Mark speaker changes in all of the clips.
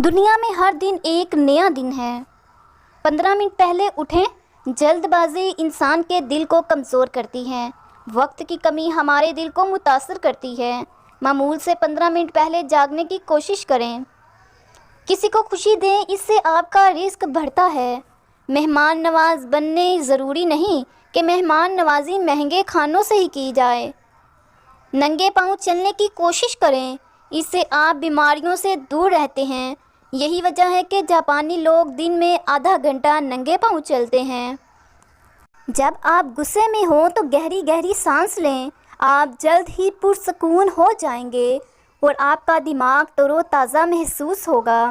Speaker 1: دنیا میں ہر دن ایک نیا دن ہے۔ 15 منٹ پہلے اٹھیں۔ جلد بازی انسان کے دل کو کمزور کرتی ہے۔ وقت کی کمی ہمارے دل کو متاثر کرتی ہے۔ معمول سے 15 منٹ پہلے جاگنے کی کوشش کریں۔ کسی کو خوشی دیں، اس سے آپ کا رزق بڑھتا ہے۔ مہمان نواز بننے ضروری نہیں کہ مہمان نوازی مہنگے کھانوں سے ہی کی جائے۔ ننگے پاؤں چلنے کی کوشش کریں، اس سے آپ بیماریوں سے دور رہتے ہیں۔ یہی وجہ ہے کہ جاپانی لوگ دن میں آدھا گھنٹہ ننگے پاؤں چلتے ہیں۔ جب آپ غصے میں ہوں تو گہری گہری سانس لیں، آپ جلد ہی پرسکون ہو جائیں گے اور آپ کا دماغ تر و تازہ محسوس ہوگا۔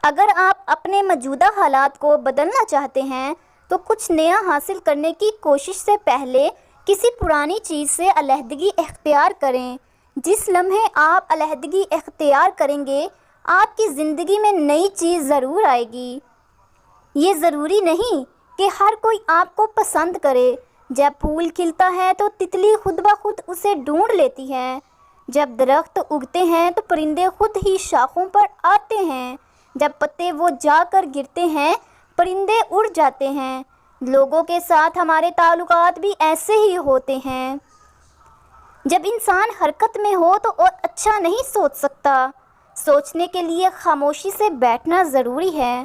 Speaker 1: اگر آپ اپنے موجودہ حالات کو بدلنا چاہتے ہیں تو کچھ نیا حاصل کرنے کی کوشش سے پہلے کسی پرانی چیز سے علیحدگی اختیار کریں۔ جس لمحے آپ علیحدگی اختیار کریں گے، آپ کی زندگی میں نئی چیز ضرور آئے گی۔ یہ ضروری نہیں کہ ہر کوئی آپ کو پسند کرے۔ جب پھول کھلتا ہے تو تتلی خود بخود اسے ڈھونڈ لیتی ہے۔ جب درخت اگتے ہیں تو پرندے خود ہی شاخوں پر آتے ہیں۔ جب پتے وہ جا کر گرتے ہیں، پرندے اڑ جاتے ہیں۔ لوگوں کے ساتھ ہمارے تعلقات بھی ایسے ہی ہوتے ہیں۔ جب انسان حرکت میں ہو تو اور اچھا نہیں سوچ سکتا۔ سوچنے کے لیے خاموشی سے بیٹھنا ضروری ہے۔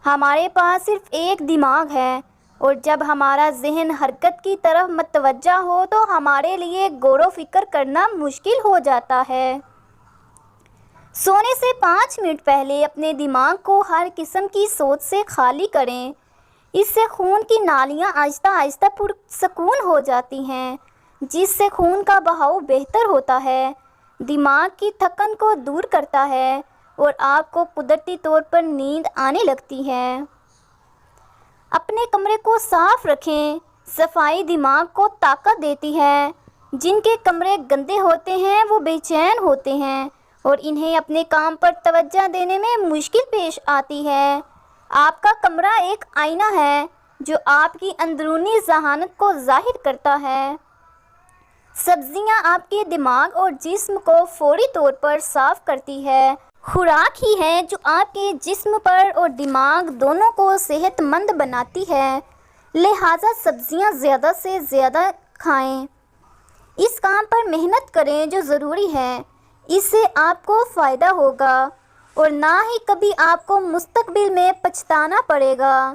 Speaker 1: ہمارے پاس صرف ایک دماغ ہے اور جب ہمارا ذہن حرکت کی طرف متوجہ ہو تو ہمارے لیے غور و فکر کرنا مشکل ہو جاتا ہے۔ سونے سے 5 منٹ پہلے اپنے دماغ کو ہر قسم کی سوچ سے خالی کریں۔ اس سے خون کی نالیاں آہستہ آہستہ پرسکون ہو جاتی ہیں، جس سے خون کا بہاؤ بہتر ہوتا ہے، دماغ کی تھکن کو دور کرتا ہے اور آپ کو قدرتی طور پر نیند آنے لگتی ہے۔ اپنے کمرے کو صاف رکھیں۔ صفائی دماغ کو طاقت دیتی ہے۔ جن کے کمرے گندے ہوتے ہیں وہ بے چین ہوتے ہیں اور انہیں اپنے کام پر توجہ دینے میں مشکل پیش آتی ہے۔ آپ کا کمرہ ایک آئینہ ہے جو آپ کی اندرونی ذہانت کو ظاہر کرتا ہے۔ سبزیاں آپ کے دماغ اور جسم کو فوری طور پر صاف کرتی ہے۔ خوراک ہی ہے جو آپ کے جسم پر اور دماغ دونوں کو صحت مند بناتی ہے، لہٰذا سبزیاں زیادہ سے زیادہ کھائیں۔ اس کام پر محنت کریں جو ضروری ہے، اس سے آپ کو فائدہ ہوگا اور نہ ہی کبھی آپ کو مستقبل میں پچھتانا پڑے گا۔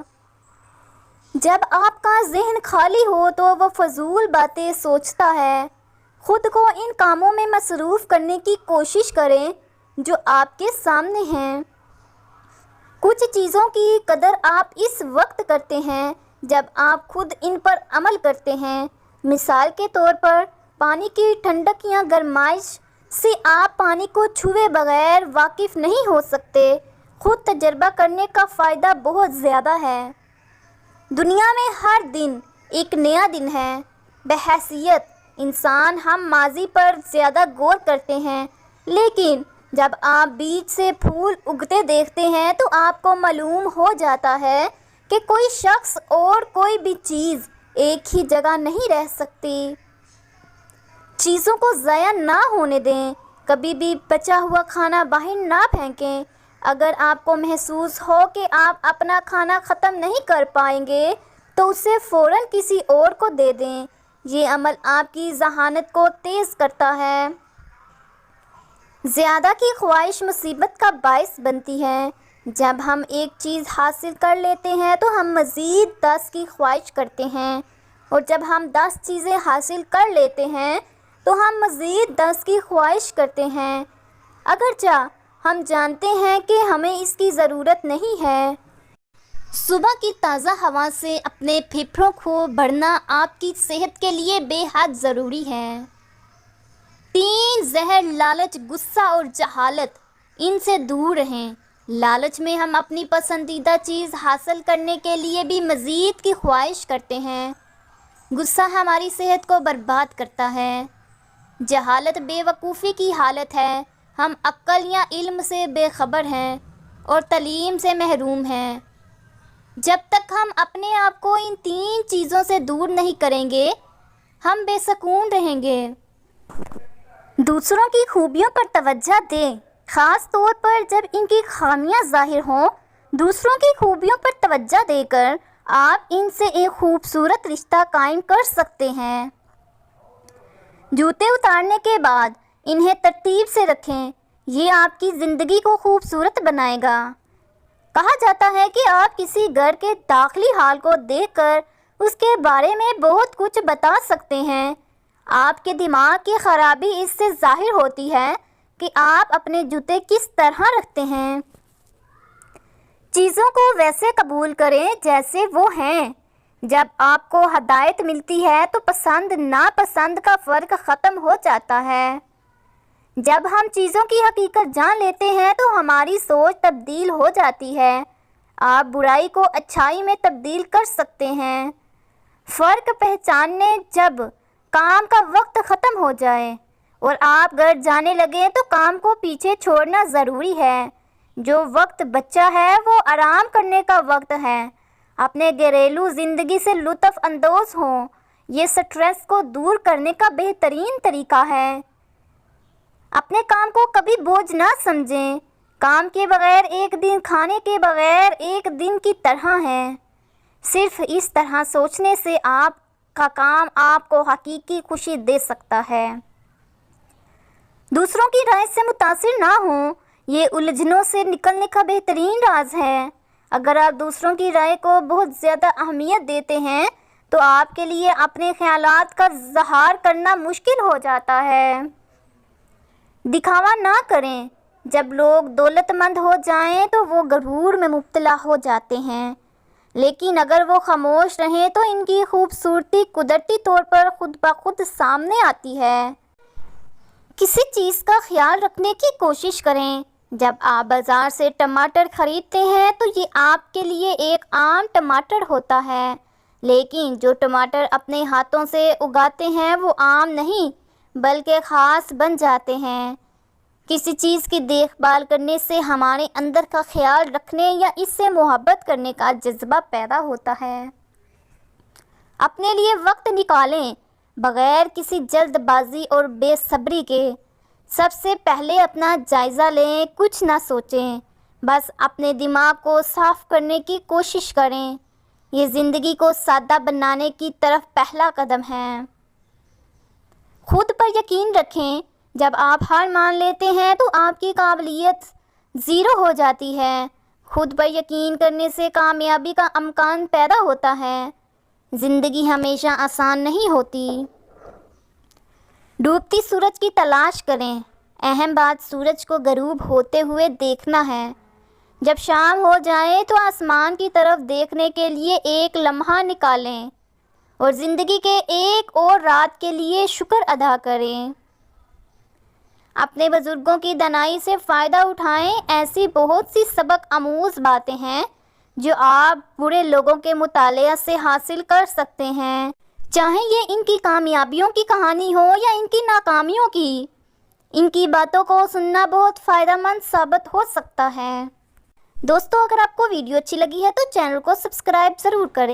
Speaker 1: جب آپ کا ذہن خالی ہو تو وہ فضول باتیں سوچتا ہے۔ خود کو ان کاموں میں مصروف کرنے کی کوشش کریں جو آپ کے سامنے ہیں۔ کچھ چیزوں کی قدر آپ اس وقت کرتے ہیں جب آپ خود ان پر عمل کرتے ہیں۔ مثال کے طور پر پانی کی ٹھنڈک یا گرمائش سے آپ پانی کو چھوئے بغیر واقف نہیں ہو سکتے۔ خود تجربہ کرنے کا فائدہ بہت زیادہ ہے۔ دنیا میں ہر دن ایک نیا دن ہے۔ بحیثیت انسان ہم ماضی پر زیادہ غور کرتے ہیں، لیکن جب آپ بیج سے پھول اگتے دیکھتے ہیں تو آپ کو معلوم ہو جاتا ہے کہ کوئی شخص اور کوئی بھی چیز ایک ہی جگہ نہیں رہ سکتی۔ چیزوں کو ضائع نہ ہونے دیں۔ کبھی بھی بچا ہوا کھانا باہر نہ پھینکیں۔ اگر آپ کو محسوس ہو کہ آپ اپنا کھانا ختم نہیں کر پائیں گے تو اسے فوراً کسی اور کو دے دیں۔ یہ عمل آپ کی ذہانت کو تیز کرتا ہے۔ زیادہ کی خواہش مصیبت کا باعث بنتی ہے۔ جب ہم ایک چیز حاصل کر لیتے ہیں تو ہم مزید 10 کی خواہش کرتے ہیں، اور جب ہم 10 چیزیں حاصل کر لیتے ہیں تو ہم مزید 10 کی خواہش کرتے ہیں، اگرچہ ہم جانتے ہیں کہ ہمیں اس کی ضرورت نہیں ہے۔ صبح کی تازہ ہوا سے اپنے پھیپھڑوں کو بھرنا آپ کی صحت کے لیے بے حد ضروری ہے۔ 3 زہر لالچ، غصہ اور جہالت، ان سے دور رہیں۔ لالچ میں ہم اپنی پسندیدہ چیز حاصل کرنے کے لیے بھی مزید کی خواہش کرتے ہیں۔ غصہ ہماری صحت کو برباد کرتا ہے۔ جہالت بے وقوفی کی حالت ہے۔ ہم عقل یا علم سے بے خبر ہیں اور تعلیم سے محروم ہیں۔ جب تک ہم اپنے آپ کو ان 3 چیزوں سے دور نہیں کریں گے، ہم بے سکون رہیں گے۔ دوسروں کی خوبیوں پر توجہ دیں، خاص طور پر جب ان کی خامیاں ظاہر ہوں۔ دوسروں کی خوبیوں پر توجہ دے کر آپ ان سے ایک خوبصورت رشتہ قائم کر سکتے ہیں۔ جوتے اتارنے کے بعد انہیں ترتیب سے رکھیں، یہ آپ کی زندگی کو خوبصورت بنائے گا۔ کہا جاتا ہے کہ آپ کسی گھر کے داخلی حال کو دیکھ کر اس کے بارے میں بہت کچھ بتا سکتے ہیں۔ آپ کے دماغ کی خرابی اس سے ظاہر ہوتی ہے کہ آپ اپنے جوتے کس طرح رکھتے ہیں۔ چیزوں کو ویسے قبول کریں جیسے وہ ہیں۔ جب آپ کو ہدایت ملتی ہے تو پسند ناپسند کا فرق ختم ہو جاتا ہے۔ جب ہم چیزوں کی حقیقت جان لیتے ہیں تو ہماری سوچ تبدیل ہو جاتی ہے۔ آپ برائی کو اچھائی میں تبدیل کر سکتے ہیں۔ فرق پہچاننے جب کام کا وقت ختم ہو جائے اور آپ گھر جانے لگیں تو کام کو پیچھے چھوڑنا ضروری ہے۔ جو وقت بچا ہے وہ آرام کرنے کا وقت ہے۔ اپنے گھریلو زندگی سے لطف اندوز ہوں، یہ سٹریس کو دور کرنے کا بہترین طریقہ ہے۔ اپنے کام کو کبھی بوجھ نہ سمجھیں۔ کام کے بغیر ایک دن کھانے کے بغیر ایک دن کی طرح ہے۔ صرف اس طرح سوچنے سے آپ کا کام آپ کو حقیقی خوشی دے سکتا ہے۔ دوسروں کی رائے سے متاثر نہ ہوں، یہ الجھنوں سے نکلنے کا بہترین راز ہے۔ اگر آپ دوسروں کی رائے کو بہت زیادہ اہمیت دیتے ہیں تو آپ کے لیے اپنے خیالات کا اظہار کرنا مشکل ہو جاتا ہے۔ دکھاوا نہ کریں۔ جب لوگ دولت مند ہو جائیں تو وہ غرور میں مبتلا ہو جاتے ہیں، لیکن اگر وہ خاموش رہیں تو ان کی خوبصورتی قدرتی طور پر خود بخود سامنے آتی ہے۔ کسی چیز کا خیال رکھنے کی کوشش کریں۔ جب آپ بازار سے ٹماٹر خریدتے ہیں تو یہ آپ کے لیے ایک عام ٹماٹر ہوتا ہے، لیکن جو ٹماٹر اپنے ہاتھوں سے اگاتے ہیں وہ عام نہیں بلکہ خاص بن جاتے ہیں۔ کسی چیز کی دیکھ بھال کرنے سے ہمارے اندر کا خیال رکھنے یا اس سے محبت کرنے کا جذبہ پیدا ہوتا ہے۔ اپنے لیے وقت نکالیں بغیر کسی جلد بازی اور بے صبری کے۔ سب سے پہلے اپنا جائزہ لیں، کچھ نہ سوچیں، بس اپنے دماغ کو صاف کرنے کی کوشش کریں۔ یہ زندگی کو سادہ بنانے کی طرف پہلا قدم ہے۔ خود پر یقین رکھیں۔ جب آپ ہار مان لیتے ہیں تو آپ کی قابلیت زیرو ہو جاتی ہے۔ خود پر یقین کرنے سے کامیابی کا امکان پیدا ہوتا ہے۔ زندگی ہمیشہ آسان نہیں ہوتی۔ ڈوبتی سورج کی تلاش کریں۔ اہم بات سورج کو غروب ہوتے ہوئے دیکھنا ہے۔ جب شام ہو جائے تو آسمان کی طرف دیکھنے کے لیے ایک لمحہ نکالیں اور زندگی کے ایک اور رات کے لیے شکر ادا کریں۔ اپنے بزرگوں کی دانائی سے فائدہ اٹھائیں۔ ایسی بہت سی سبق آموز باتیں ہیں جو آپ بڑے لوگوں کے مطالعہ سے حاصل کر سکتے ہیں، چاہے یہ ان کی کامیابیوں کی کہانی ہو یا ان کی ناکامیوں کی۔ ان کی باتوں کو سننا بہت فائدہ مند ثابت ہو سکتا ہے۔ دوستو، اگر آپ کو ویڈیو اچھی لگی ہے تو چینل کو سبسکرائب ضرور کریں۔